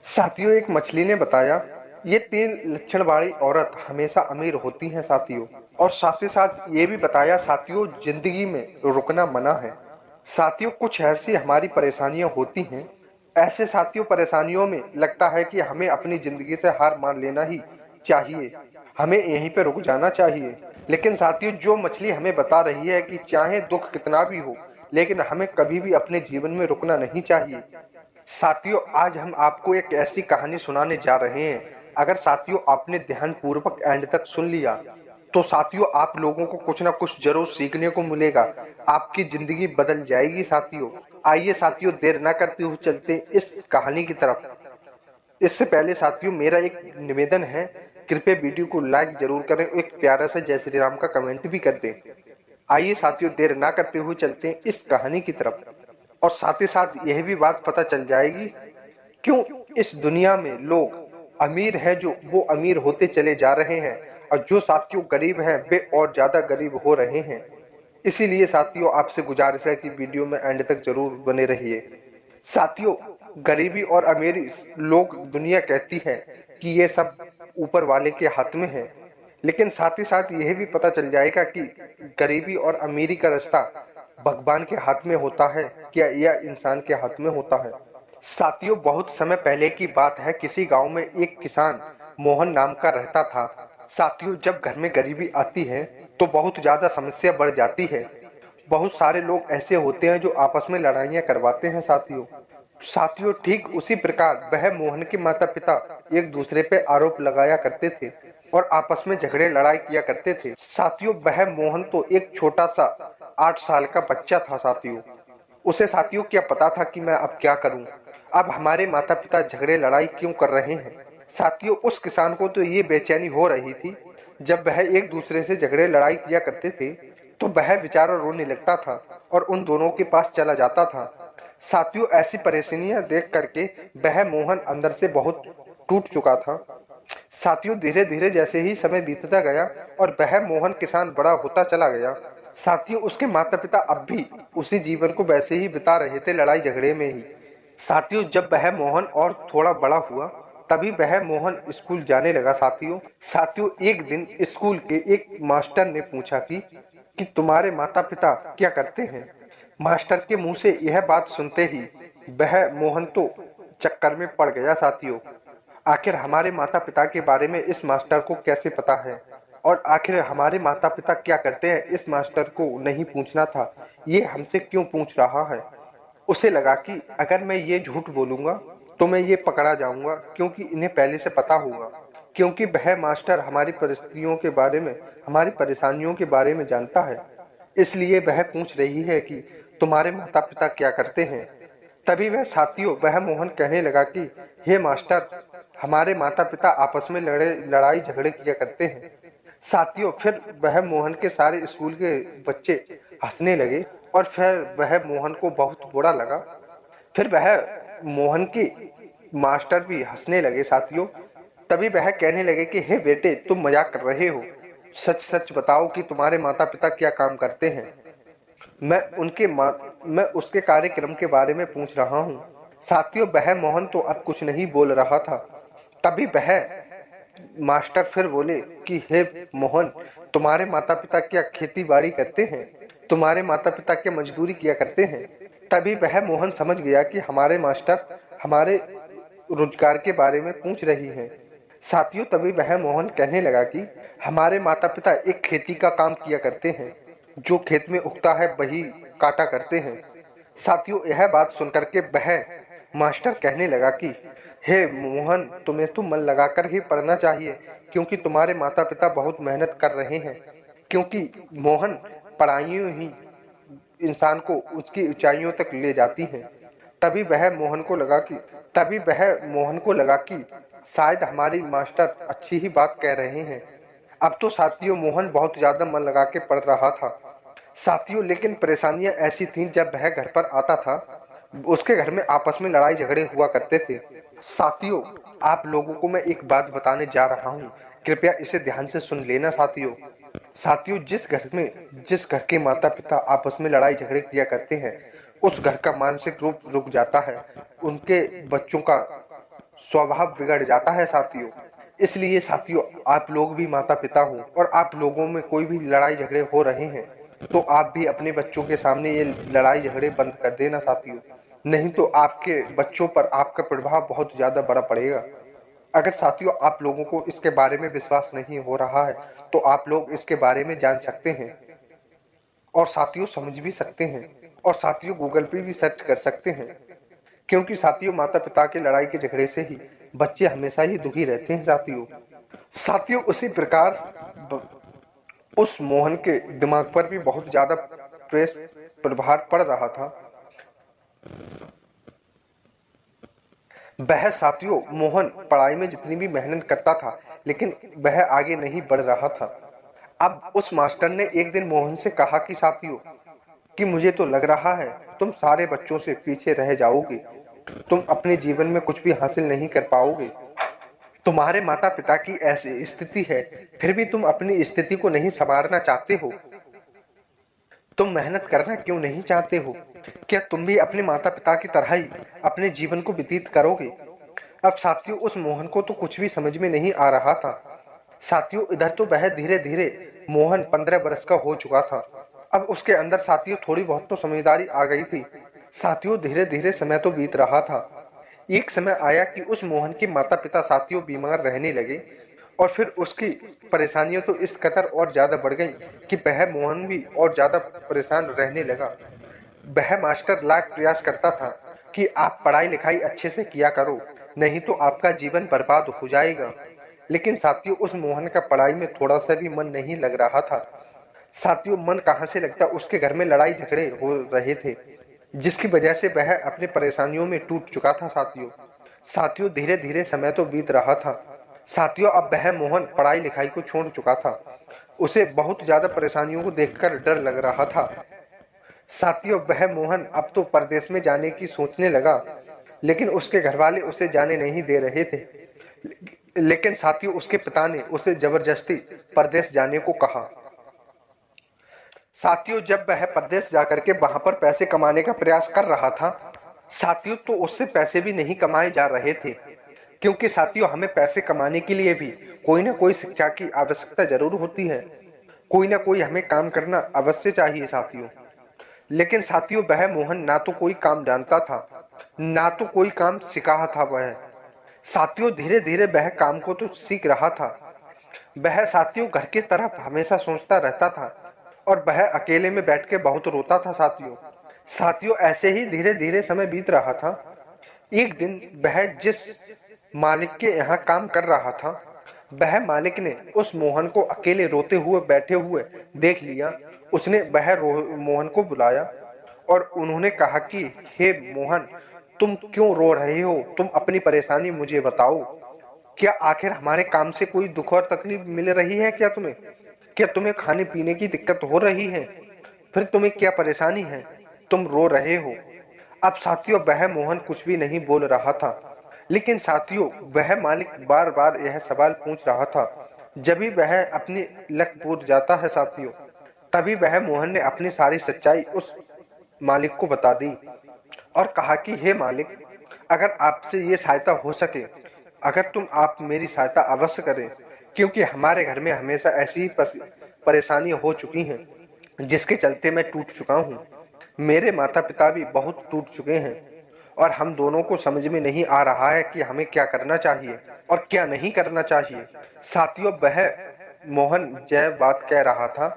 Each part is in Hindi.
साथियों, एक मछली ने बताया, ये 3 लक्षण वाली औरत हमेशा अमीर होती हैं साथियों। और साथ ही साथ ये भी बताया साथियों, जिंदगी में रुकना मना है। साथियों, कुछ ऐसी हमारी परेशानियां होती हैं। ऐसे साथियों परेशानियों में लगता है कि हमें अपनी जिंदगी से हार मान लेना ही चाहिए, हमें यहीं पे रुक जाना चाहिए। लेकिन साथियों, जो मछली हमें बता रही है कि चाहे दुख कितना भी हो, लेकिन हमें कभी भी अपने जीवन में रुकना नहीं चाहिए। साथियों, आज हम आपको एक ऐसी कहानी सुनाने जा रहे हैं। अगर साथियों आपने ध्यानपूर्वक एंड तक सुन लिया, तो साथियों आप लोगों को कुछ ना कुछ जरूर सीखने को मिलेगा। आपकी जिंदगी बदल जाएगी साथियों। आइए साथियों, देर ना करते हुए चलते हैं इस कहानी की तरफ। इससे पहले साथियों मेरा एक निवेदन है, कृपया वीडियो को लाइक जरूर करें, एक प्यारा सा जय श्री राम का कमेंट भी कर दें। आइए साथियों, देर ना करते हुए चलते हैं इस कहानी की तरफ। और साथ ही साथ यह भी बात पता चल जाएगी क्यों इस दुनिया में लोग अमीर हैं, जो वो अमीर होते चले जा रहे हैं, और जो साथियों गरीब हैं वे और ज्यादा गरीब हो रहे हैं। इसीलिए साथियों आपसे गुजारिश है कि वीडियो में एंड तक जरूर बने रहिए। साथियों, गरीबी और अमीरी, लोग दुनिया कहती है कि ये सब ऊपर वाले के हाथ में है। लेकिन साथ ही साथ यह भी पता चल जाएगा कि गरीबी और अमीरी का रास्ता भगवान के हाथ में होता है क्या या इंसान के हाथ में होता है। साथियों, बहुत समय पहले की बात है, किसी गांव में एक किसान मोहन नाम का रहता था। साथियों, जब घर में गरीबी आती है तो बहुत ज्यादा समस्या बढ़ जाती है। बहुत सारे लोग ऐसे होते हैं जो आपस में लड़ाइयां करवाते हैं साथियों ठीक उसी प्रकार वह मोहन के माता पिता एक दूसरे पे आरोप लगाया करते थे और आपस में झगड़े लड़ाई किया करते थे। साथियों, वह मोहन तो एक छोटा सा 8 साल का बच्चा था साथियों। उसे साथियों क्या पता था कि मैं अब क्या करूं, अब हमारे माता पिता झगड़े लड़ाई क्यों कर रहे हैं। साथियों, उस किसान को तो ये बेचैनी हो रही थी। जब वह एक दूसरे से झगड़े लड़ाई किया करते थे तो वह बेचारा रोने लगता था और उन दोनों के पास चला जाता था। साथियों, ऐसी परेशानियां देख करके वह मोहन अंदर से बहुत टूट चुका था। साथियों, धीरे धीरे जैसे ही समय बीतता गया और वह मोहन किसान बड़ा होता चला गया, साथियों उसके माता पिता अब भी उसी जीवन को वैसे ही बिता रहे थे, लड़ाई झगड़े में ही। साथियों, जब वह मोहन और थोड़ा बड़ा हुआ, तभी वह मोहन स्कूल जाने लगा साथियों। साथियों, एक दिन स्कूल के एक मास्टर ने पूछा कि तुम्हारे माता पिता क्या करते हैं। मास्टर के मुंह से यह बात सुनते ही वह मोहन तो चक्कर में पड़ गया साथियों। आखिर हमारे माता पिता के बारे में इस मास्टर को कैसे पता है, और आखिर हमारे माता पिता क्या करते हैं इस मास्टर को नहीं पूछना था, ये हमसे क्यों पूछ रहा है। उसे लगा कि अगर मैं ये झूठ बोलूंगा तो मैं ये पकड़ा जाऊंगा, क्योंकि इन्हें पहले से पता होगा, क्योंकि वह मास्टर हमारी परिस्थितियों के बारे में, हमारी परेशानियों के बारे में जानता है। इसलिए वह पूछ रही है कि तुम्हारे माता पिता क्या करते हैं। तभी वह साथियों वह मोहन कहने लगा कि हे मास्टर, हमारे माता पिता आपस में लड़ाई झगड़े किया करते हैं। साथियों, फिर वह मोहन के सारे स्कूल के बच्चे हंसने लगे और फिर वह मोहन को बहुत बुरा लगा। फिर वह मोहन के मास्टर भी हंसने लगे साथियों। तभी वह कहने लगे कि हे बेटे, तुम मजाक कर रहे हो, सच सच बताओ कि तुम्हारे माता पिता क्या काम करते हैं। मैं उसके कार्यक्रम के बारे में पूछ रहा हूँ। साथियों, वह मोहन तो अब कुछ नहीं बोल रहा था। तभी वह मास्टर फिर बोले कि हे मोहन, तुम्हारे माता पिता क्या खेती बाड़ी करते हैं, तुम्हारे माता पिता क्या मजदूरी किया करते हैं। तभी वह मोहन समझ गया कि हमारे मास्टर हमारे रोजगार के बारे में पूछ रही हैं। साथियों, तभी वह मोहन कहने लगा कि हमारे माता पिता एक खेती का काम किया करते हैं, जो खेत में उगता है वही काटा करते हैं। साथियों, यह बात सुनकर के वह मास्टर कहने लगा कि हे मोहन, तुम्हें तो मन लगाकर ही पढ़ना चाहिए, क्योंकि तुम्हारे माता पिता बहुत मेहनत कर रहे हैं। क्योंकि मोहन, पढ़ाइयों ही इंसान को उसकी ऊंचाइयों तक ले जाती हैं। तभी वह मोहन को लगा कि तभी वह मोहन को लगा कि शायद हमारी मास्टर अच्छी ही बात कह रहे हैं। अब तो साथियों मोहन बहुत ज्यादा मन लगा के पढ़ रहा था साथियों। लेकिन परेशानियां ऐसी थीं, जब वह घर पर आता था उसके घर में आपस में लड़ाई झगड़े हुआ करते थे। साथियों, आप लोगों को मैं एक बात बताने जा रहा हूँ, कृपया इसे ध्यान से सुन लेना साथियों। साथियों, जिस घर के माता पिता आपस में लड़ाई झगड़े किया करते हैं, उस घर का मानसिक रूप रुक जाता है, उनके बच्चों का स्वभाव बिगड़ जाता है साथियों। इसलिए साथियों, आप लोग भी माता पिता हो और आप लोगों में कोई भी लड़ाई झगड़े हो रहे हैं तो आप भी अपने बच्चों के सामने ये लड़ाई झगड़े बंद कर देना साथियों। नहीं तो आपके बच्चों पर आपका प्रभाव बहुत ज्यादा बड़ा पड़ेगा। अगर साथियों आप लोगों को इसके बारे में विश्वास नहीं हो रहा है तो आप लोग इसके बारे में जान सकते हैं और साथियों समझ भी सकते हैं और साथियों गूगल पे भी सर्च कर सकते हैं। क्योंकि साथियों माता पिता के लड़ाई के झगड़े से ही बच्चे हमेशा ही दुखी रहते हैं साथियों। साथियों उसी प्रकार उस मोहन के दिमाग पर भी बहुत ज्यादा प्रेस प्रभाव पड़ रहा था। वह साथियों मोहन पढ़ाई में जितनी भी मेहनत करता था लेकिन वह आगे नहीं बढ़ रहा था। अब उस मास्टर ने एक दिन मोहन से कहा कि साथियों कि मुझे तो लग रहा है तुम सारे बच्चों से पीछे रह जाओगे, तुम अपने जीवन में कुछ भी हासिल नहीं कर पाओगे। तुम्हारे माता पिता की ऐसी स्थिति है फिर भी तुम अपनी स्थिति को नहीं संवारना चाहते हो। तुम मेहनत करना क्यों नहीं चाहते हो? क्या तुम भी अपने माता पिता की तरह ही अपने जीवन को व्यतीत करोगे? अब साथियों उस मोहन को तो कुछ भी समझ में नहीं आ रहा था। साथियों इधर तो वह धीरे धीरे मोहन 15 वर्ष का हो चुका था। अब उसके अंदर साथियों थोड़ी बहुत तो समझदारी आ गई थी। साथियों धीरे धीरे समय तो बीत रहा था। एक समय आया कि उस मोहन के माता पिता साथियों बीमार रहने लगे और फिर उसकी परेशानियां तो इस कदर और ज्यादा बढ़ गई कि वह मोहन भी और ज्यादा परेशान रहने लगा। वह मास्टर लाख प्रयास करता था कि आप पढ़ाई लिखाई अच्छे से किया करो, नहीं तो आपका जीवन बर्बाद हो जाएगा। लेकिन साथियों उस मोहन का पढ़ाई में थोड़ा सा भी मन नहीं लग रहा था। साथियों मन कहाँ से लगता, उसके घर में लड़ाई झगड़े हो रहे थे जिसकी वजह से वह अपनी परेशानियों में टूट चुका था साथियों। साथियों धीरे धीरे समय तो बीत रहा था। साथियों अब वह मोहन पढ़ाई लिखाई को छोड़ चुका था। उसे बहुत ज्यादा परेशानियों को देखकर डर लग रहा था। साथियों वह मोहन अब तो परदेश में जाने की सोचने लगा लेकिन उसके घर वाले उसे जाने नहीं दे रहे थे। लेकिन साथियों उसके पिता ने उसे जबरदस्ती परदेश जाने को कहा। साथियों जब वह परदेश जाकर के वहां पर पैसे कमाने का प्रयास कर रहा था साथियों तो उससे पैसे भी नहीं कमाए जा रहे थे। क्योंकि साथियों हमें पैसे कमाने के लिए भी कोई ना कोई शिक्षा की आवश्यकता जरूर होती है, कोई ना कोई हमें काम करना अवश्य चाहिए साथियों। लेकिन साथियों वह मोहन ना तो कोई काम जानता था ना तो कोई काम सिखा था वह। साथियों धीरे धीरे वह काम को तो सीख रहा था। वह साथियों घर की तरफ हमेशा सोचता रहता था और वह अकेले में बैठ के बहुत रोता था साथियों। साथियों ऐसे ही धीरे धीरे समय बीत रहा था। एक दिन वह जिस मालिक के यहाँ काम कर रहा था वह मालिक ने उस मोहन को अकेले रोते हुए बैठे हुए देख लिया। उसने वह मोहन को बुलाया और उन्होंने कहा कि हे मोहन, तुम क्यों रो रहे हो? तुम अपनी परेशानी मुझे बताओ। क्या आखिर हमारे काम से कोई दुख और तकलीफ मिल रही है क्या तुम्हें? क्या तुम्हें खाने पीने की दिक्कत हो रही है? फिर तुम्हें क्या परेशानी है? तुम रो रहे हो। अब साथियों वह मोहन कुछ भी नहीं बोल रहा था। लेकिन साथियों वह मालिक बार बार यह सवाल पूछ रहा था। जब भी वह अपनी लक पूर जाता है साथियों तभी वह मोहन ने अपनी सारी सच्चाई उस मालिक को बता दी और कहा कि हे मालिक, अगर आपसे ये सहायता हो सके, अगर तुम आप मेरी सहायता अवश्य करें, क्योंकि हमारे घर में हमेशा ऐसी ही परेशानियां हो चुकी हैं जिसके चलते मैं टूट चुका हूँ। मेरे माता पिता भी बहुत टूट चुके हैं और हम दोनों को समझ में नहीं आ रहा है कि हमें क्या करना चाहिए और क्या नहीं करना चाहिए। साथियों वह मोहन जय बात कह रहा था,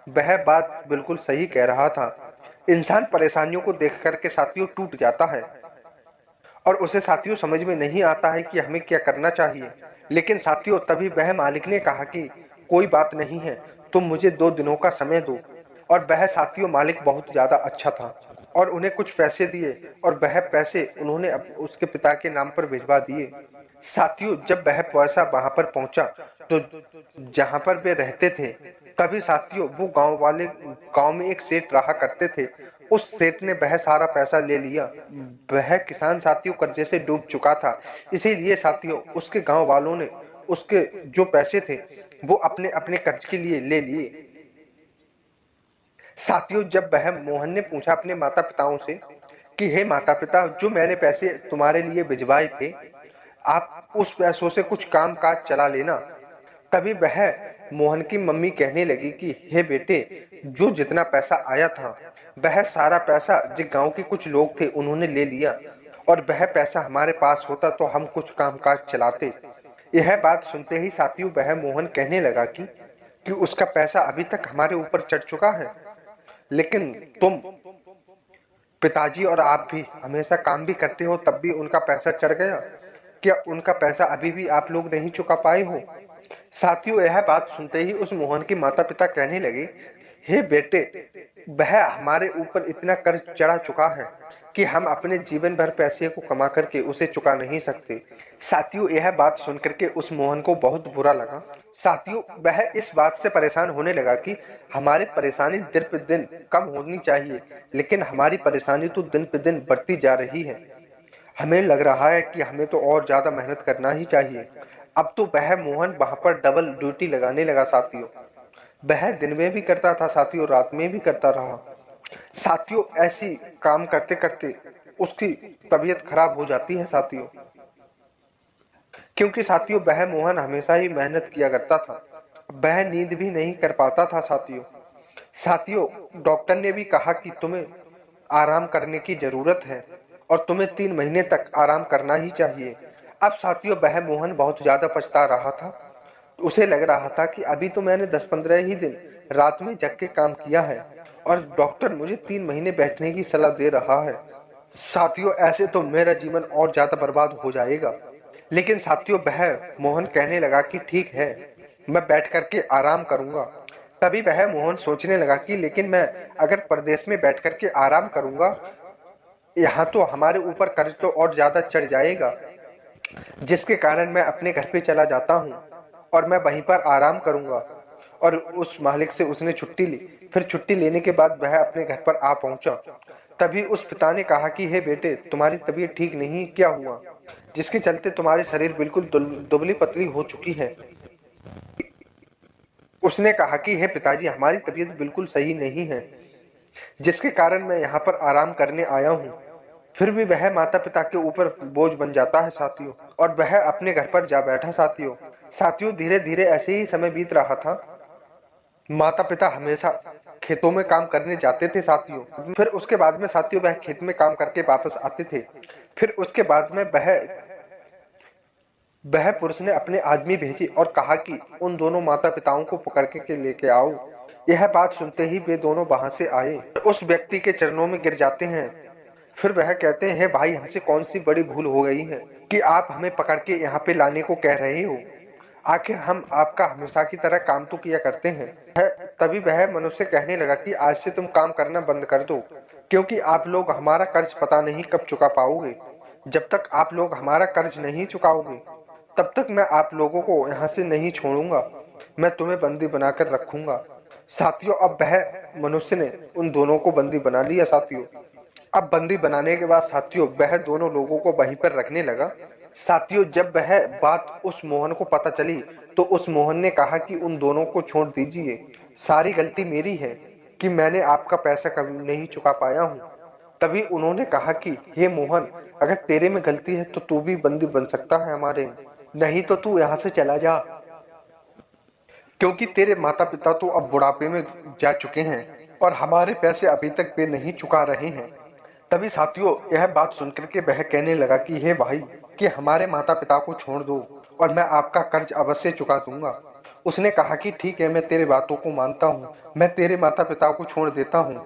वह बात बिल्कुल सही कह रहा था। इंसान परेशानियों को देख करके साथियों टूट जाता है और उसे साथियों समझ में नहीं आता है कि हमें क्या करना चाहिए। लेकिन साथियों तभी वह मालिक ने कहा कि कोई बात नहीं है, तुम मुझे 2 दिनों का समय दो। और वह साथियों मालिक बहुत ज्यादा अच्छा था और उन्हें कुछ पैसे दिए और वह पैसे उन्होंने उसके पिता के नाम पर भिजवा दिए। साथियों जब वह पैसा वहां पर पहुंचा तो जहां पर वे रहते थे तभी साथियों वो गांव में एक सेठ रहा करते थे। उस सेठ ने वह सारा पैसा ले लिया। वह किसान साथियों कर्जे से डूब चुका था, इसीलिए साथियों उसके गांव वालों ने उसके जो पैसे थे वो अपने अपने कर्ज के लिए ले लिए। साथियों जब वह मोहन ने पूछा अपने माता पिताओं से कि हे माता पिता, जो मैंने पैसे तुम्हारे लिए भिजवाए थे आप उस पैसों से कुछ काम काज चला लेना। तभी वह मोहन की मम्मी कहने लगी कि हे बेटे, जो जितना पैसा आया था वह सारा पैसा जो गांव के कुछ लोग थे उन्होंने ले लिया, और वह पैसा हमारे पास होता तो हम कुछ कामकाज चलाते। यह बात सुनते ही साथियों वह मोहन कहने लगा कि उसका पैसा अभी तक हमारे ऊपर चढ़ चुका है, लेकिन तुम पिताजी और आप भी हमेशा काम भी करते हो तब भी उनका पैसा चढ़ गया। क्या उनका पैसा अभी भी आप लोग नहीं चुका पाए हो? साथियों यह बात सुनते ही उस मोहन के माता पिता कहने लगे, हे बेटे, वह हमारे ऊपर इतना कर्ज चढ़ा चुका है कि हम अपने जीवन भर पैसे को कमा करके उसे चुका नहीं सकते। साथियों यह बात सुनकर के उस मोहन को बहुत बुरा लगा। साथियों वह इस बात से परेशान होने लगा कि हमारी परेशानी दिन पे दिन कम होनी चाहिए, लेकिन हमारी परेशानी तो दिन पे दिन बढ़ती जा रही है। हमें लग रहा है कि हमें तो और ज्यादा मेहनत करना ही चाहिए। अब तो वह मोहन वहां पर डबल ड्यूटी लगाने लगा साथियों। वह दिन में भी करता था साथियों, रात में भी करता रहा। साथियों ऐसी काम करते करते उसकी तबीयत खराब हो जाती है साथियों, क्योंकि साथियों वह मोहन हमेशा ही मेहनत किया करता था। वह नींद भी नहीं कर पाता था साथियों। साथियों डॉक्टर ने भी कहा कि तुम्हें आराम करने की जरूरत है और तुम्हें 3 महीने तक आराम करना ही चाहिए। अब साथियों वह मोहन बहुत ज्यादा पछता रहा था। उसे लग रहा था कि अभी तो मैंने 10-15 ही दिन रात में जग के काम किया है और डॉक्टर मुझे 3 महीने बैठने की सलाह दे रहा है। साथियों ऐसे तो मेरा जीवन और ज्यादा बर्बाद हो जाएगा। लेकिन साथियों वह मोहन कहने लगा कि ठीक है, मैं बैठ करके आराम करूंगा। तभी वह मोहन सोचने लगा कि लेकिन मैं अगर प्रदेश में बैठ करके आराम करूंगा, यहाँ तो हमारे ऊपर कर्ज तो और ज्यादा चढ़ जाएगा, जिसके कारण मैं अपने घर पे चला जाता हूँ और मैं वहीं पर आराम करूंगा। और उस मालिक से उसने छुट्टी ली। फिर छुट्टी लेने के बाद वह अपने घर पर आ पहुंचा। तभी उस पिता ने कहा कि हे बेटे, तुम्हारी तबीयत ठीक नहीं, क्या हुआ जिसके चलते तुम्हारी शरीर बिल्कुल दुबली पतली हो चुकी है? उसने कहा कि हे पिताजी, हमारी तबीयत बिल्कुल सही नहीं है, जिसके कारण मैं यहाँ पर आराम करने आया हूँ। फिर भी वह माता पिता के ऊपर बोझ बन जाता है साथियों, और वह अपने घर पर जा बैठा साथियों। साथियों धीरे धीरे ऐसे ही समय बीत रहा था। माता पिता हमेशा खेतों में काम करने जाते थे साथियों। फिर उसके बाद में साथियों वह खेत में काम करके वापस आते थे। फिर उसके बाद में वह पुरुष ने अपने आदमी भेजे और कहा कि उन दोनों माता पिताओं को पकड़ के लेके आओ। यह बात सुनते ही वे दोनों वहां से आए, उस व्यक्ति के चरणों में गिर जाते हैं। फिर वह कहते हैं, भाई हमसे कौन सी बड़ी भूल हो गई है कि आप हमें पकड़ के यहाँ पे लाने को कह रहे हो? आखिर हम आपका हमेशा की तरह काम तो किया करते हैं। तभी वह मनुष्य कहने लगा कि आज से तुम काम करना बंद कर दो, क्योंकि आप लोग हमारा कर्ज पता नहीं कब चुका पाओगे। जब तक आप लोग हमारा कर्ज नहीं चुकाओगे तब तक मैं आप लोगों को यहाँ से नहीं छोड़ूंगा, मैं तुम्हें बंदी बनाकर रखूंगा। साथियों अब वह मनुष्य ने उन दोनों को बंदी बना लिया साथियों। अब बंदी बनाने के बाद साथियों वह दोनों लोगों को वहीं पर रखने लगा। साथियों जब वह बात उस मोहन को पता चली तो उस मोहन ने कहा कि उन दोनों को छोड़ दीजिए, सारी गलती मेरी है कि मैंने आपका पैसा कभी नहीं चुका पाया हूँ। तभी उन्होंने कहा कि हे मोहन, अगर तेरे में गलती है तो तू भी बंदी बन सकता है हमारे, नहीं तो तू यहाँ से चला जा, क्योंकि तेरे माता पिता तो अब बुढ़ापे में जा चुके हैं और हमारे पैसे अभी तक वे नहीं चुका रहे हैं। तभी साथियों यह बात सुनकर के वह कहने लगा कि हे भाई, कि हमारे माता पिता को छोड़ दो और मैं आपका कर्ज अवश्य चुका दूंगा। उसने कहा कि ठीक है, मैं तेरे बातों को मानता हूँ, मैं तेरे माता पिता को छोड़ देता हूँ।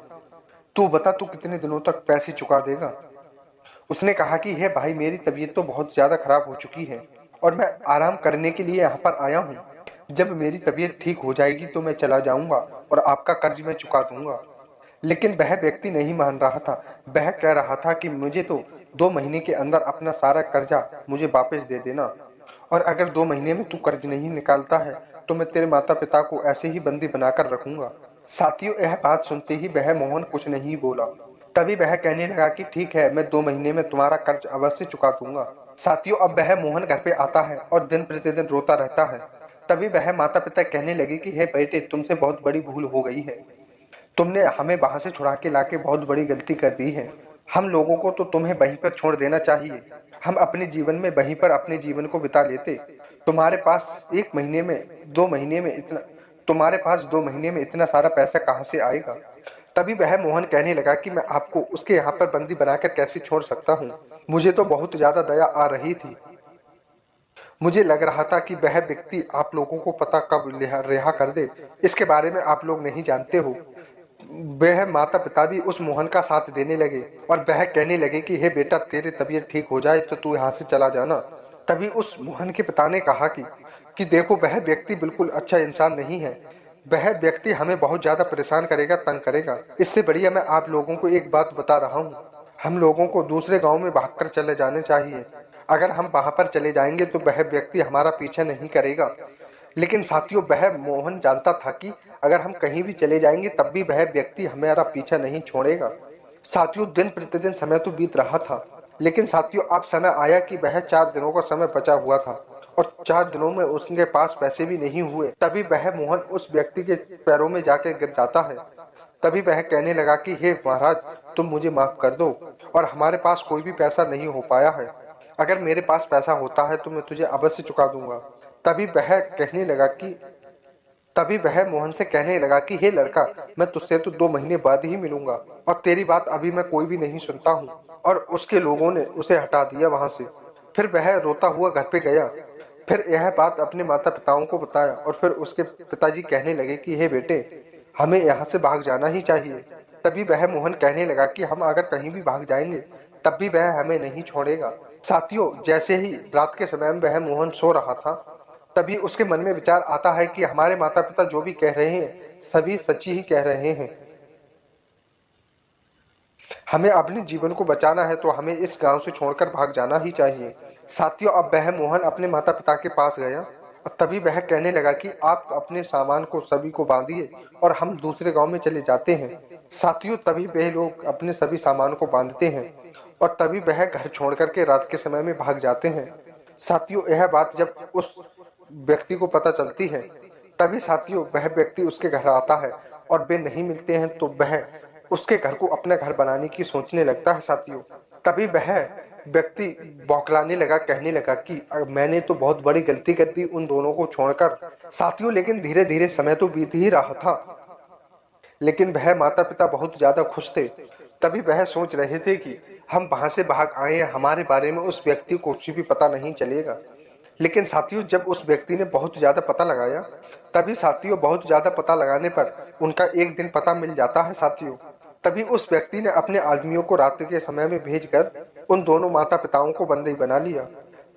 तू बता तू कितने दिनों तक पैसे चुका देगा? उसने कहा कि हे भाई, मेरी तबीयत तो बहुत ज्यादा खराब हो चुकी है और मैं आराम करने के लिए यहाँ पर आया हूँ। जब मेरी तबीयत ठीक हो जाएगी तो मैं चला जाऊंगा और आपका कर्ज मैं चुका दूंगा। लेकिन वह व्यक्ति नहीं मान रहा था। वह कह रहा था कि मुझे तो 2 महीने के अंदर अपना सारा कर्जा मुझे वापस दे देना, और अगर 2 महीने में तू कर्ज नहीं निकालता है तो मैं तेरे माता पिता को ऐसे ही बंदी बनाकर रखूंगा। साथियों यह बात सुनते ही वह मोहन कुछ नहीं बोला। तभी वह कहने लगा कि ठीक है, मैं 2 महीने में तुम्हारा कर्ज अवश्य चुका दूंगा। साथियों अब वह मोहन घर पे आता है और दिन प्रतिदिन रोता रहता है। तभी वह माता पिता कहने लगे कि हे बेटे, तुमसे बहुत बड़ी भूल हो गई है, तुमने हमें वहां से छुड़ा के लाके बहुत बड़ी गलती कर दी है। हम लोगों को तो तुम्हें वहीं पर छोड़ देना चाहिए। हम अपने जीवन में वहीं पर अपने जीवन को बिता लेते। तुम्हारे पास 1 महीने में 2 महीने में इतना तुम्हारे पास 2 महीने में इतना सारा पैसा कहाँ से आएगा? तभी वह मोहन कहने लगा कि मैं आपको उसके यहाँ पर बंदी बनाकर कैसे छोड़ सकता हूँ। मुझे तो बहुत ज्यादा दया आ रही थी। मुझे लग रहा था कि वह व्यक्ति आप लोगों को पता कब रिहा कर दे, इसके बारे में आप लोग नहीं जानते हो। वह माता पिता भी उस मोहन का साथ देने लगे और वह कहने लगे कि हे बेटा, तेरी तबीयत ठीक हो जाए तो तू यहाँ से चला जाना। तभी उस मोहन के पिता ने कहा कि देखो, वह व्यक्ति बिल्कुल अच्छा इंसान नहीं है। वह व्यक्ति हमें बहुत ज्यादा परेशान करेगा, तंग करेगा। इससे बढ़िया मैं आप लोगों को एक बात बता रहा हूँ, हम लोगों को दूसरे गांव में भागकर चले जाने चाहिए। अगर हम वहां पर चले जाएंगे तो वह व्यक्ति हमारा पीछा नहीं करेगा। लेकिन साथियों, वह मोहन जानता था कि अगर हम कहीं भी चले जाएंगे तब भी वह व्यक्ति हमारा पीछा नहीं छोड़ेगा। साथियों, दिन प्रतिदिन समय तो बीत रहा था, लेकिन साथियों अब समय आया कि वह 4 दिनों का समय बचा हुआ था और 4 दिनों में उसके पास पैसे भी नहीं हुए। तभी वह मोहन उस व्यक्ति के पैरों में जाकर गिर जाता है। तभी वह कहने लगा कि हे महाराज, तुम मुझे माफ कर दो, और हमारे पास कोई भी पैसा नहीं हो पाया है। अगर मेरे पास पैसा होता है तो मैं तुझे अवश्य चुका दूंगा। तभी वह कहने लगा कि तभी वह मोहन से कहने लगा कि हे लड़का, मैं तुझसे तो 2 महीने बाद ही मिलूंगा और तेरी बात अभी मैं कोई भी नहीं सुनता हूँ। और उसके लोगों ने उसे हटा दिया वहां से। फिर वह रोता हुआ घर पे गया। फिर यह बात अपने माता पिताओं को बताया और फिर उसके पिताजी कहने लगे कि हे बेटे, हमें यहाँ से भाग जाना ही चाहिए। तभी वह मोहन कहने लगा कि हम अगर कहीं भी भाग जाएंगे तब भी वह हमें नहीं छोड़ेगा। साथियों, जैसे ही रात के समय में वह मोहन सो रहा था, तभी उसके मन में विचार आता है कि हमारे माता पिता जो भी कह रहे हैं सभी सच्ची ही कह रहे हैं। हमें अपने जीवन को बचाना है तो हमें इस गांव से छोड़कर भाग जाना ही चाहिए। साथियों, अब वह मोहन अपने माता पिता के पास गया और तभी वह कहने लगा कि आप अपने सामान को सभी को बांधिए और हम दूसरे गांव में चले जाते हैं। साथियों, तभी वह लोग अपने सभी सामान को बांधते हैं और तभी वह घर छोड़ करके रात के समय में भाग जाते हैं। साथियों, यह बात जब उस व्यक्ति को पता चलती है, तभी साथियों वह व्यक्ति उसके घर आता है और वे नहीं मिलते हैं तो वह उसके घर को अपना घर बनाने की सोचने लगता है। साथियों, तभी वह व्यक्ति बौखलाने लगा, कहने लगा कि मैंने तो बहुत बड़ी गलती कर दी उन दोनों को छोड़कर। साथियों, लेकिन धीरे धीरे समय तो बीत ही रहा था, लेकिन वह माता पिता बहुत ज्यादा खुश थे। तभी वह सोच रहे थे कि हम वहां से भाग आए, हमारे बारे में उस व्यक्ति को कुछ भी पता नहीं चलेगा। लेकिन साथियों, जब उस व्यक्ति ने बहुत ज्यादा पता लगाया, तभी साथियों बहुत ज्यादा पता लगाने पर उनका एक दिन पता मिल जाता है। साथियों, तभी उस व्यक्ति ने अपने आदमियों को रात्रि के समय में भेजकर उन दोनों माता पिताओं को बंदी बना लिया।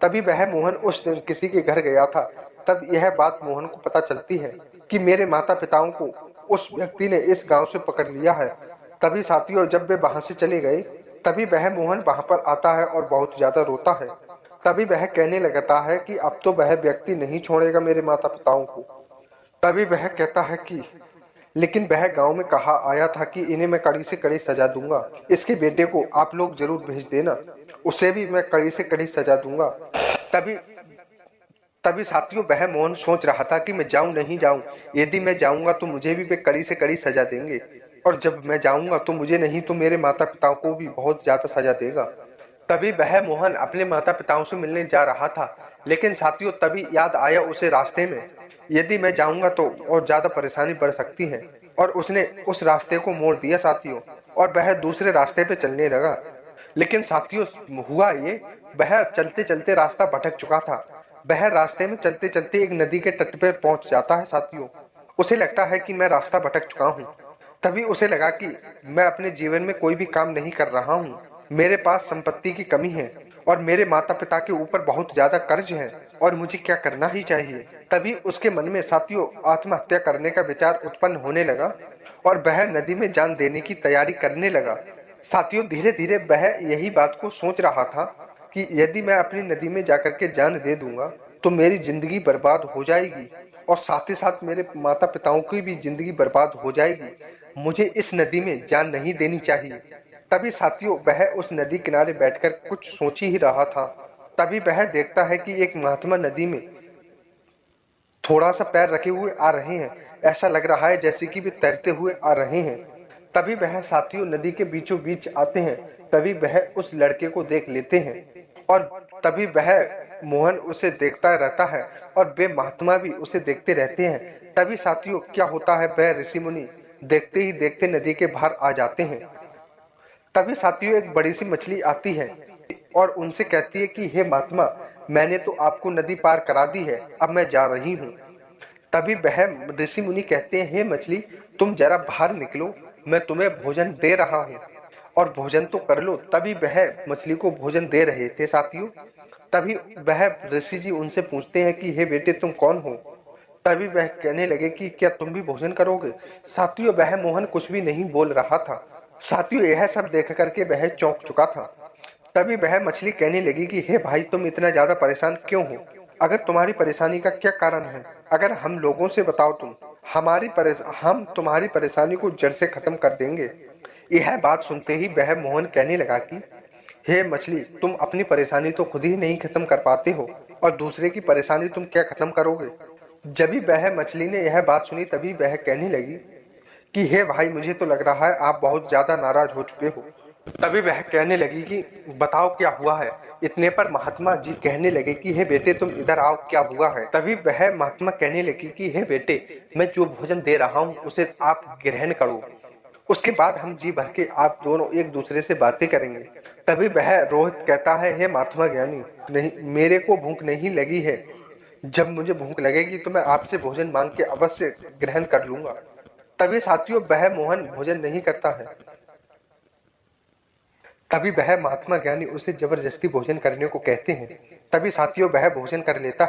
तभी वह मोहन उस दिन किसी के घर गया था। तब यह बात मोहन को पता चलती है कि मेरे माता पिताओं को उस व्यक्ति ने इस गांव से पकड़ लिया है। तभी साथियों, जब वे वहां से चले गए, तभी वह मोहन वहां पर आता है और बहुत ज्यादा रोता है। तभी वह कहने लगता है कि अब तो वह व्यक्ति नहीं छोड़ेगा मेरे माता पिताओं को। तभी वह कहता है कि लेकिन वह गांव में कहा आया था कि इन्हें मैं कड़ी से कड़ी सजा दूंगा, इसके बेटे को आप लोग जरूर भेज देना, उसे भी मैं कड़ी से कड़ी सजा दूंगा। तभी तभी साथियों वह मोहन सोच रहा था कि मैं जाऊं नहीं जाऊं। यदि मैं जाऊंगा तो मुझे भी वे कड़ी से कड़ी सजा देंगे, और जब मैं जाऊंगा तो मुझे नहीं तो मेरे माता पिताओं को भी बहुत ज्यादा सजा देगा। तभी वह मोहन अपने माता पिताओं से मिलने जा रहा था, लेकिन साथियों तभी याद आया उसे रास्ते में, यदि मैं जाऊंगा तो और ज्यादा परेशानी बढ़ सकती है, और उसने उस रास्ते को मोड़ दिया साथियों, और वह दूसरे रास्ते पे चलने लगा। लेकिन साथियों हुआ ये, वह चलते चलते रास्ता भटक चुका था। वह रास्ते में चलते चलते एक नदी के तट पर पहुंच जाता है। साथियों, उसे लगता है कि मैं रास्ता भटक चुका हूँ। तभी उसे लगा कि मैं अपने जीवन में कोई भी काम नहीं कर रहा हूँ, मेरे पास संपत्ति की कमी है और मेरे माता पिता के ऊपर बहुत ज्यादा कर्ज है और मुझे क्या करना ही चाहिए। तभी उसके मन में साथियों आत्महत्या करने का विचार उत्पन्न होने लगा और वह नदी में जान देने की तैयारी करने लगा। साथियों, धीरे धीरे वह यही बात को सोच रहा था कि यदि मैं अपनी नदी में जाकर के जान दे दूंगा तो मेरी जिंदगी बर्बाद हो जाएगी और साथ ही साथ मेरे माता पिताओं की भी जिंदगी बर्बाद हो जाएगी। मुझे इस नदी में जान नहीं देनी चाहिए। तभी साथियों वह उस नदी किनारे बैठकर कुछ सोच ही रहा था। तभी वह देखता है कि एक महात्मा नदी में थोड़ा सा पैर रखे हुए आ रहे हैं। ऐसा लग रहा है जैसे कि वे तैरते हुए आ रहे हैं। तभी वह साथियों नदी के बीचों बीच आते हैं। तभी वह उस लड़के को देख लेते हैं और तभी वह मोहन उसे देखता रहता है और वे महात्मा भी उसे देखते रहते हैं। तभी साथियों क्या होता है, वह ऋषि मुनि देखते ही देखते नदी के बाहर आ जाते हैं। तभी साथियों एक बड़ी सी मछली आती है और उनसे कहती है कि हे महात्मा, मैंने तो आपको नदी पार करा दी है, अब मैं जा रही हूँ। तभी वह ऋषि मुनि कहते हैं, हे मछली, तुम जरा बाहर निकलो, मैं तुम्हें भोजन दे रहा हूँ और भोजन तो कर लो। तभी वह मछली को भोजन दे रहे थे साथियों। तभी वह ऋषि जी उनसे पूछते हैं कि हे बेटे, तुम कौन हो। तभी वह कहने लगे कि क्या तुम भी भोजन करोगे। साथियों वह मोहन कुछ भी नहीं बोल रहा था। साथियों यह सब देख करके वह चौंक चुका था। तभी वह मछली कहने लगी कि हे भाई, तुम इतना ज्यादा परेशान क्यों हो। अगर तुम्हारी परेशानी का क्या कारण है, अगर हम लोगों से बताओ, हम तुम्हारी परेशानी को जड़ से खत्म कर देंगे। यह बात सुनते ही वह मोहन कहने लगा कि हे मछली, तुम अपनी परेशानी तो खुद ही नहीं खत्म कर पाते हो और दूसरे की परेशानी तुम क्या खत्म करोगे। जब भी वह मछली ने यह बात सुनी तभी वह कहने लगी कि हे भाई, मुझे तो लग रहा है आप बहुत ज्यादा नाराज हो चुके हो। तभी वह कहने लगी कि बताओ क्या हुआ है। इतने पर महात्मा जी कहने लगे कि हे बेटे, तुम इधर आओ, क्या हुआ है। तभी वह महात्मा कहने लगी कि हे बेटे, मैं जो भोजन दे रहा हूँ उसे आप ग्रहण करो, उसके बाद हम जी भर के आप दोनों एक दूसरे से बातें करेंगे। तभी वह रोहित कहता है, हे महात्मा ज्ञानी, नहीं, मेरे को भूख नहीं लगी है। जब मुझे भूख लगेगी तो मैं आपसे भोजन मांग के अवश्य ग्रहण कर लूंगा। तभी साथियों वह मोहन भोजन नहीं करता है। तभी वह महात्मा ज्ञानी उसे जबरदस्ती भोजन करने को कहते हैं। तभी साथियों वह भोजन कर लेता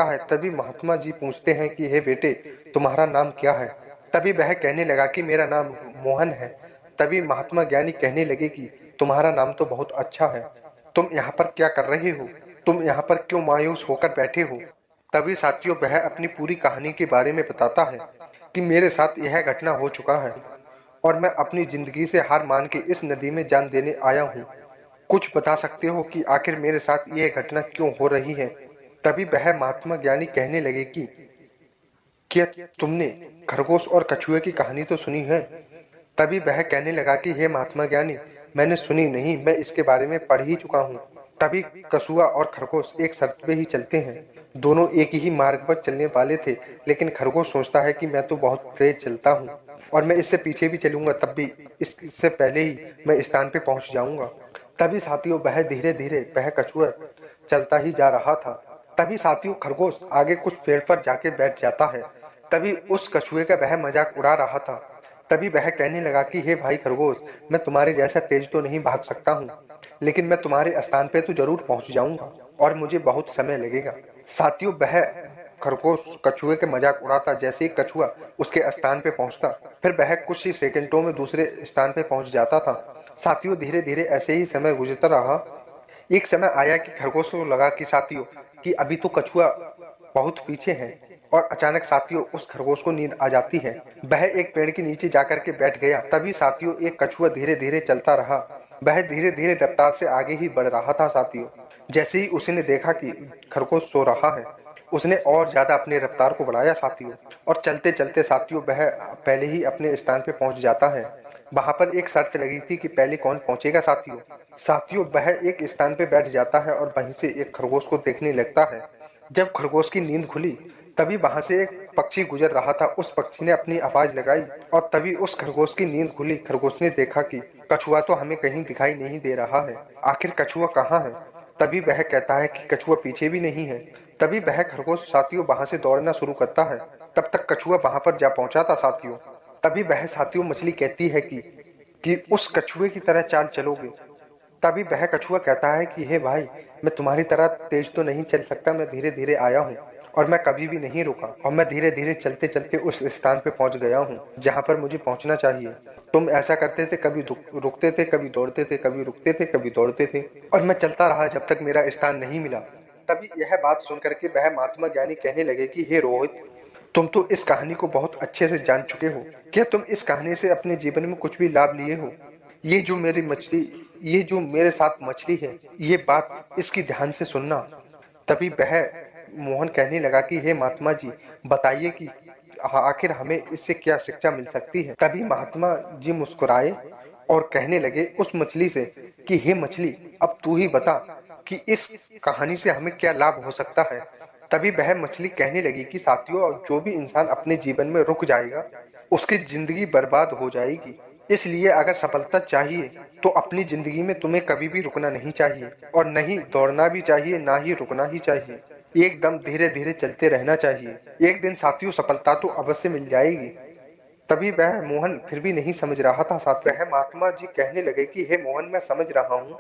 है। तभी महात्मा जी पूछते हैं कि हे बेटे, तुम्हारा नाम क्या है। तभी वह कहने लगा कि मेरा नाम मोहन है। तभी महात्मा ज्ञानी कहने लगे कि तुम्हारा नाम तो बहुत अच्छा है, तुम यहाँ पर क्या कर रहे हो, तुम यहाँ पर क्यों मायूस होकर बैठे हो। तभी साथियों वह अपनी पूरी कहानी के बारे में बताता है कि मेरे साथ यह घटना हो चुका है और मैं अपनी जिंदगी से हार मान के इस नदी में जान देने आया हूँ। कुछ बता सकते हो कि आखिर मेरे साथ यह घटना क्यों हो रही है। तभी वह महात्मा ज्ञानी कहने लगे कि क्या तुमने खरगोश और कछुए की कहानी तो सुनी है। तभी वह कहने लगा कि हे महात्मा ज्ञानी, मैंने सुनी नहीं, मैं इसके बारे में पढ़ ही चुका हूँ। तभी कछुआ और खरगोश एक शर्त पे ही चलते हैं। दोनों एक ही मार्ग पर चलने वाले थे, लेकिन खरगोश सोचता है कि मैं तो बहुत तेज चलता हूँ और मैं इससे पीछे भी चलूंगा तब भी इससे पहले ही मैं स्थान पे पहुंच जाऊंगा। तभी साथियों वह धीरे धीरे वह कछुआ चलता ही जा रहा था। तभी साथियों खरगोश आगे कुछ पेड़ पर जाके बैठ जाता है। तभी उस कछुए का वह मजाक उड़ा रहा था। तभी वह कहने लगा कि हे भाई खरगोश, मैं तुम्हारे जैसा तेज तो नहीं भाग सकता हूँ, लेकिन मैं तुम्हारे स्थान पे तो जरूर पहुंच जाऊंगा और मुझे बहुत समय लगेगा। साथियों वह खरगोश कछुए के मजाक उड़ाता। जैसे ही कछुआ उसके स्थान पे पहुंचता, फिर वह कुछ ही सेकंडों में दूसरे स्थान पे पहुंच जाता था। साथियों धीरे धीरे ऐसे ही समय गुजरता रहा। एक समय आया कि खरगोश को लगा कि साथियों कि अभी तो कछुआ बहुत पीछे है और अचानक साथियों उस खरगोश को नींद आ जाती है। वह एक पेड़ के नीचे जाकर के बैठ गया। तभी साथियों एक कछुआ धीरे धीरे चलता रहा। वह धीरे धीरे रफ्तार से आगे ही बढ़ रहा था साथियों। जैसे ही उसने देखा कि खरगोश सो रहा है, उसने और ज्यादा अपनी रफ्तार को बढ़ाया साथियों, और चलते चलते साथियों वह पहले ही अपने स्थान पे पहुंच जाता है। वहां पर एक शर्त लगी थी कि पहले कौन पहुंचेगा साथियों वह एक स्थान पे बैठ जाता है और वहीं से एक खरगोश को देखने लगता है। जब खरगोश की नींद खुली तभी वहां से एक पक्षी गुजर रहा था। उस पक्षी ने अपनी आवाज लगाई और तभी उस खरगोश की नींद खुली। खरगोश ने देखा कि कछुआ तो हमें कहीं दिखाई नहीं दे रहा है, आखिर कछुआ कहाँ है। तभी वह कहता है कि कछुआ पीछे भी नहीं है। तभी वह खरगोश साथियों वहां से दौड़ना शुरू करता है। तब तक कछुआ वहां पर जा पहुंचा था साथियों। तभी वह साथियों मछली कहती है कि उस कछुए की तरह चाल चलोगे। तभी वह कछुआ कहता है कि हे भाई, मैं तुम्हारी तरह तेज तो नहीं चल सकता, मैं धीरे धीरे आया हूँ और मैं कभी भी नहीं रुका और मैं धीरे धीरे चलते चलते उस स्थान पे पहुंच गया हूँ जहाँ पर मुझे पहुंचना चाहिए। तुम ऐसा करते थे, कभी रुकते थे, कभी दौड़ते थे, कभी रुकते थे, कभी दौड़ते थे, और मैं चलता रहा जब तक मेरा स्थान नहीं मिला। तभी यह बात सुन करके वह महात्मा ज्ञानी कहने लगे कि हे रोहित, तुम तो इस कहानी को बहुत अच्छे से जान चुके हो। क्या तुम इस कहानी से अपने जीवन में कुछ भी लाभ लिए हो। ये जो मेरे साथ मछली है, ये बात इसकी ध्यान से सुनना। तभी वह मोहन कहने लगा कि हे महात्मा जी, बताइए कि आखिर हमें इससे क्या शिक्षा मिल सकती है। तभी महात्मा जी मुस्कुराए और कहने लगे उस मछली से कि हे मछली, अब तू ही बता कि इस कहानी से हमें क्या लाभ हो सकता है। तभी वह मछली कहने लगी कि साथियों, जो भी इंसान अपने जीवन में रुक जाएगा उसकी जिंदगी बर्बाद हो जाएगी। इसलिए अगर सफलता चाहिए तो अपनी जिंदगी में तुम्हें कभी भी रुकना नहीं चाहिए, और नहीं दौड़ना भी चाहिए, ना ही रुकना ही चाहिए। एकदम धीरे धीरे चलते रहना चाहिए। एक दिन साथियों सफलता तो अवश्य मिल जाएगी। तभी वह मोहन फिर भी नहीं समझ रहा था। साथ वह महात्मा जी कहने लगे कि हे मोहन, मैं समझ रहा हूँ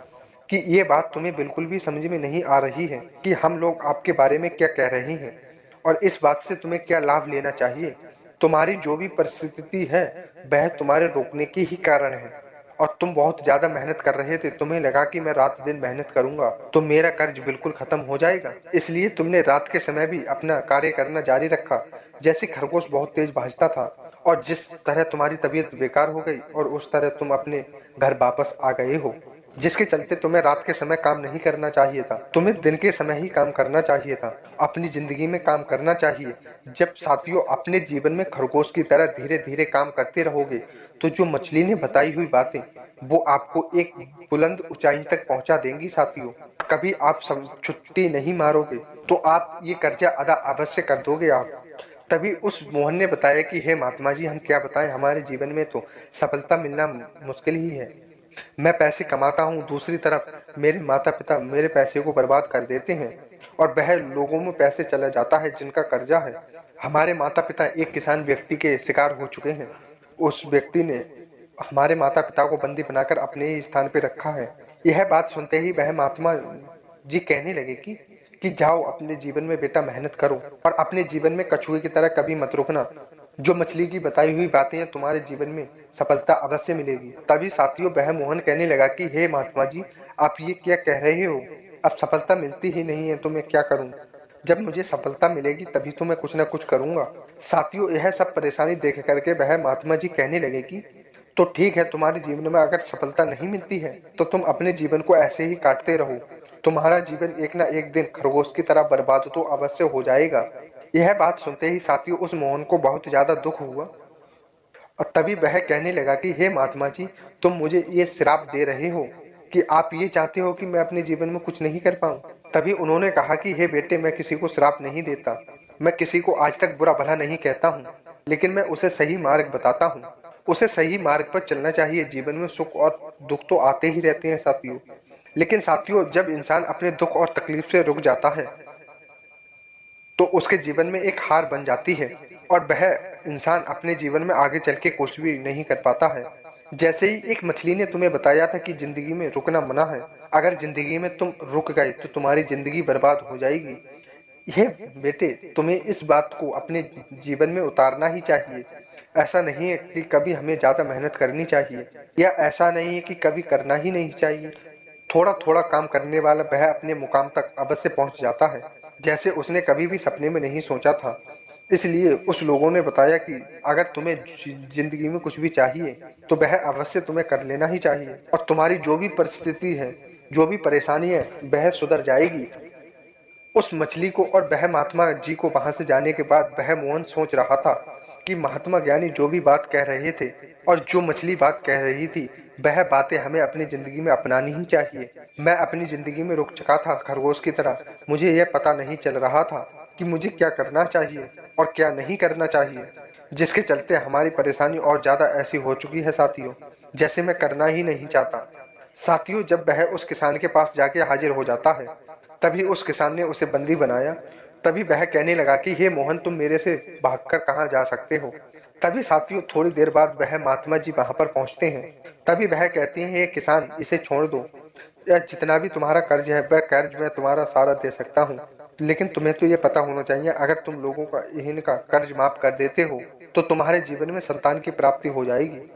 कि ये बात तुम्हें बिल्कुल भी समझ में नहीं आ रही है कि हम लोग आपके बारे में क्या कह रहे हैं और इस बात से तुम्हें क्या लाभ लेना चाहिए। तुम्हारी जो भी परिस्थिति है वह तुम्हारे रोकने की ही कारण है, और तुम बहुत ज्यादा मेहनत कर रहे थे। तुम्हें लगा कि मैं रात दिन मेहनत करूंगा तो मेरा कर्ज बिल्कुल खत्म हो जाएगा, इसलिए तुमने रात के समय भी अपना कार्य करना जारी रखा। जैसे खरगोश बहुत तेज भागता था, और जिस तरह तुम्हारी तबीयत बेकार हो गई और उस तरह तुम अपने घर वापस आ गए हो, जिसके चलते तुम्हें रात के समय काम नहीं करना चाहिए था, तुम्हें दिन के समय ही काम करना चाहिए था, अपनी जिंदगी में काम करना चाहिए। जब साथियों अपने जीवन में खरगोश की तरह धीरे धीरे काम करते रहोगे तो जो मछली ने बताई हुई बातें वो आपको एक बुलंद ऊंचाई तक पहुंचा देंगी। साथियों कभी आप छुट्टी नहीं मारोगे तो आप ये कर्जा अदा अवश्य कर दोगे आप। तभी उस मोहन ने बताया कि हे महात्मा जी, हम क्या बताएं, हमारे जीवन में तो सफलता मिलना मुश्किल ही है। मैं पैसे कमाता हूँ, दूसरी तरफ मेरे माता पिता मेरे पैसे को बर्बाद कर देते हैं और वह लोगों में पैसे चला जाता है जिनका कर्जा है। हमारे माता पिता एक किसान व्यक्ति के शिकार हो चुके हैं। उस व्यक्ति ने हमारे माता पिता को बंदी बनाकर अपने ही स्थान पर रखा है। यह बात सुनते ही वह महात्मा जी कहने लगे कि जाओ अपने जीवन में बेटा मेहनत करो और अपने जीवन में कछुए की तरह कभी मत रुकना। जो मछली की बताई हुई बातें हैं, तुम्हारे जीवन में सफलता अवश्य मिलेगी। तभी साथियों वह मोहन कहने लगा कि हे महात्मा जी, आप ये क्या कह रहे हो, अब सफलता मिलती ही नहीं है तो मैं क्या करूं। जब मुझे सफलता मिलेगी तभी तो मैं कुछ ना कुछ करूंगा। साथियों यह सब परेशानी देख करके वह महात्मा जी कहने लगे कि तो ठीक है, तुम्हारे जीवन में अगर सफलता नहीं मिलती है तो तुम अपने जीवन को ऐसे ही काटते रहो। तुम्हारा जीवन एक ना एक दिन खरगोश की तरह बर्बाद तो अवश्य हो जाएगा। यह बात सुनते ही साथियों उस मोहन को बहुत ज्यादा दुख हुआ, और तभी वह कहने लगा कि हे महात्मा जी, तुम मुझे ये श्राप दे रहे हो कि आप ये चाहते हो कि मैं अपने जीवन में कुछ नहीं कर पाऊं। तभी उन्होंने कहा कि हे बेटे, मैं किसी को श्राप नहीं देता, मैं किसी को आज तक बुरा भला नहीं कहता हूँ, लेकिन मैं उसे सही मार्ग बताता हूँ। उसे सही मार्ग पर चलना चाहिए। जीवन में सुख और दुख तो आते ही रहते हैं साथियों, लेकिन साथियों जब इंसान अपने दुख और तकलीफ से रुक जाता है तो उसके जीवन में एक हार बन जाती है और वह इंसान अपने जीवन में आगे चल के कुछ भी नहीं कर पाता है। जैसे ही एक मछली ने तुम्हें बताया था कि जिंदगी में रुकना मना है, अगर जिंदगी में तुम रुक गए तो तुम्हारी जिंदगी बर्बाद हो जाएगी। यह बेटे, तुम्हें इस बात को अपने जीवन में उतारना ही चाहिए। ऐसा नहीं है कि कभी हमें ज्यादा मेहनत करनी चाहिए, या ऐसा नहीं है कि कभी करना ही नहीं चाहिए। थोड़ा थोड़ा काम करने वाला वह अपने मुकाम तक अवश्य पहुंच जाता है, जैसे उसने कभी भी सपने में नहीं सोचा था। इसलिए उस लोगों ने बताया कि अगर तुम्हें जिंदगी में कुछ भी चाहिए तो वह अवश्य तुम्हें कर लेना ही चाहिए, और तुम्हारी जो भी परिस्थिति है, जो भी परेशानी है, वह सुधर जाएगी। उस मछली को और वह महात्मा जी को वहां से जाने के बाद वह मोहन सोच रहा था कि महात्मा ज्ञानी जो भी बात कह रहे थे और जो मछली बात कह रही थी, वह बातें हमें अपनी जिंदगी में अपनानी ही चाहिए। मैं अपनी जिंदगी में रुक चुका था खरगोश की तरह। मुझे यह पता नहीं चल रहा था कि मुझे क्या करना चाहिए और क्या नहीं करना चाहिए, जिसके चलते हमारी परेशानी और ज्यादा ऐसी हो चुकी है साथियों, जैसे मैं करना ही नहीं चाहता। साथियों जब वह उस किसान के पास जाके हाजिर हो जाता है, तभी उस किसान ने उसे बंदी बनाया। तभी वह कहने लगा कि हे मोहन, तुम मेरे से भागकर कहाँ जा सकते हो। तभी साथियों थोड़ी देर बाद वह महात्मा जी वहां पर पहुंचते हैं। तभी वह कहते हैं, हे किसान, इसे छोड़ दो। यह जितना भी तुम्हारा कर्ज है वह कर्ज मैं तुम्हारा सारा दे सकता हूँ, लेकिन तुम्हें तो ये पता होना चाहिए, अगर तुम लोगों का इनका कर्ज माफ कर देते हो तो तुम्हारे जीवन में संतान की प्राप्ति हो जाएगी।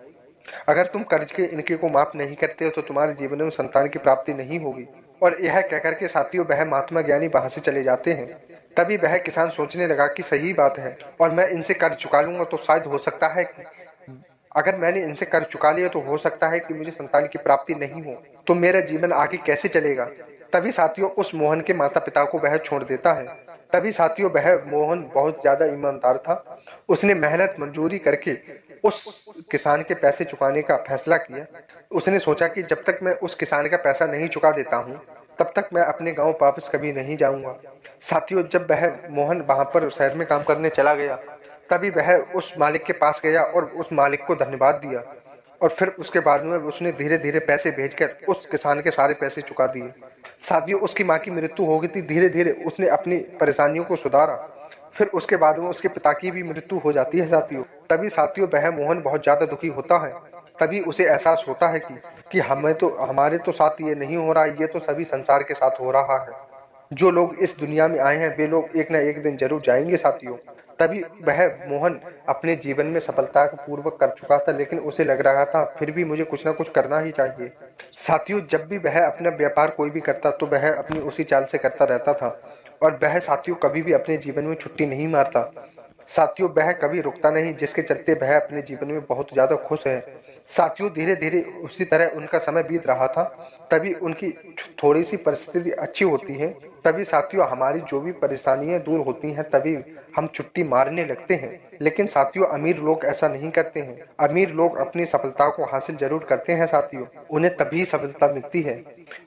अगर तुम कर्ज के इनके को माफ नहीं करते हो तो तुम्हारे जीवन में संतान की प्राप्ति नहीं होगी। और यह कहकर के साथियों वह महात्मा ज्ञानी वहां से चले जाते हैं। तभी वह किसान सोचने लगा कि सही बात है, और मैं इनसे कर्ज चुका लूंगा तो शायद हो सकता है कि अगर मैंने इनसे कर्ज चुका लिया तो हो सकता है कि मुझे संतान की प्राप्ति नहीं हो, तो मेरा जीवन आगे कैसे चलेगा। तभी साथियों उस मोहन के माता पिता को वह छोड़ देता है। तभी साथियों वह मोहन बहुत ज्यादा ईमानदार था। उसने मेहनत मंजूरी करके उस किसान के पैसे चुकाने का फैसला किया। उसने सोचा कि जब तक मैं उस किसान का पैसा नहीं चुका देता हूँ, तब तक मैं अपने गांव वापस कभी नहीं जाऊंगा। साथियों, जब वह मोहन वहां पर शहर में काम करने चला गया, तभी वह उस मालिक के पास गया और उस मालिक को धन्यवाद दिया। और फिर उसके बाद में उसने धीरे धीरे पैसे भेजकर उस किसान के सारे पैसे चुका दिए। साथियों, उसकी माँ की मृत्यु हो गई थी। धीरे धीरे उसने अपनी परेशानियों को सुधारा। फिर उसके बाद में उसके पिता की भी मृत्यु हो जाती है साथियों। तभी साथियों वह मोहन बहुत ज्यादा दुखी होता है। तभी उसे एहसास होता है कि हमारे तो साथ ये नहीं हो रहा, ये तो सभी संसार के साथ हो रहा है। जो लोग इस दुनिया में आए हैं वे लोग एक ना एक दिन जरूर जाएंगे साथियों। तभी वह मोहन अपने जीवन में सफलता पूर्वक कर चुका था, लेकिन उसे लग रहा था फिर भी मुझे कुछ ना कुछ करना ही चाहिए। साथियों, जब भी वह अपना व्यापार कोई भी करता तो वह अपनी उसी चाल से करता रहता था। और वह साथियों कभी भी अपने जीवन में छुट्टी नहीं मारता। साथियों, वह कभी रुकता नहीं, जिसके चलते वह अपने जीवन में बहुत ज्यादा खुश है। साथियों, धीरे धीरे उसी तरह उनका समय बीत रहा था। तभी उनकी थोड़ी सी परिस्थिति अच्छी होती है। तभी साथियों हमारी जो भी परेशानियां दूर होती हैं, तभी हम छुट्टी मारने लगते हैं। लेकिन साथियों, अमीर लोग ऐसा नहीं करते हैं। अमीर लोग अपनी सफलता को हासिल जरूर करते हैं साथियों, उन्हें तभी सफलता मिलती है।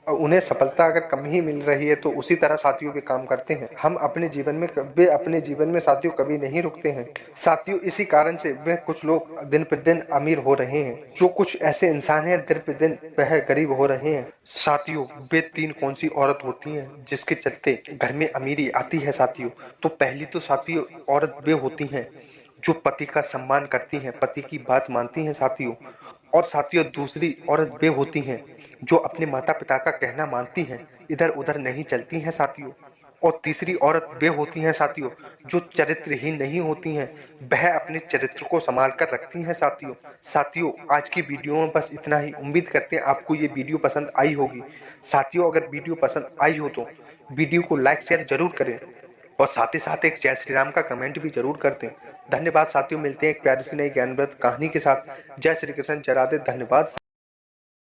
और उन्हें सफलता अगर कम ही मिल रही है तो उसी तरह साथियों वे काम करते हैं। हम अपने जीवन में वे अपने जीवन में साथियों कभी नहीं रुकते हैं साथियों। इसी कारण से वह कुछ लोग दिन प्रतिदिन अमीर हो रहे हैं, जो कुछ ऐसे इंसान हैं दिन प्रतिदिन वह गरीब हो रहे हैं। साथियों, वे तीन कौन सी औरत होती हैं जिसके चलते घर में अमीरी आती है साथियों? तो पहली तो साथियों औरत वे होती हैं जो पति का सम्मान करती हैं, पति की बात मानती हैं साथियों। और साथियों दूसरी औरत वे होती हैं जो अपने माता पिता का कहना मानती हैं, इधर उधर नहीं चलती हैं साथियों। और तीसरी औरत वे होती हैं साथियों जो चरित्रहीन नहीं होती हैं, वह अपने चरित्र को संभाल कर रखती हैं साथियों। साथियों, आज की वीडियो में बस इतना ही। उम्मीद करते हैं आपको ये वीडियो पसंद आई होगी। साथियों, अगर वीडियो पसंद आई हो तो वीडियो को लाइक शेयर जरूर करें और साथ ही साथ एक जय श्री राम का कमेंट भी जरूर कर दें। धन्यवाद साथियों, मिलते हैं एक प्यारी सी नई ज्ञानप्रद कहानी के साथ। जय श्री कृष्ण, जय राधे, धन्यवाद।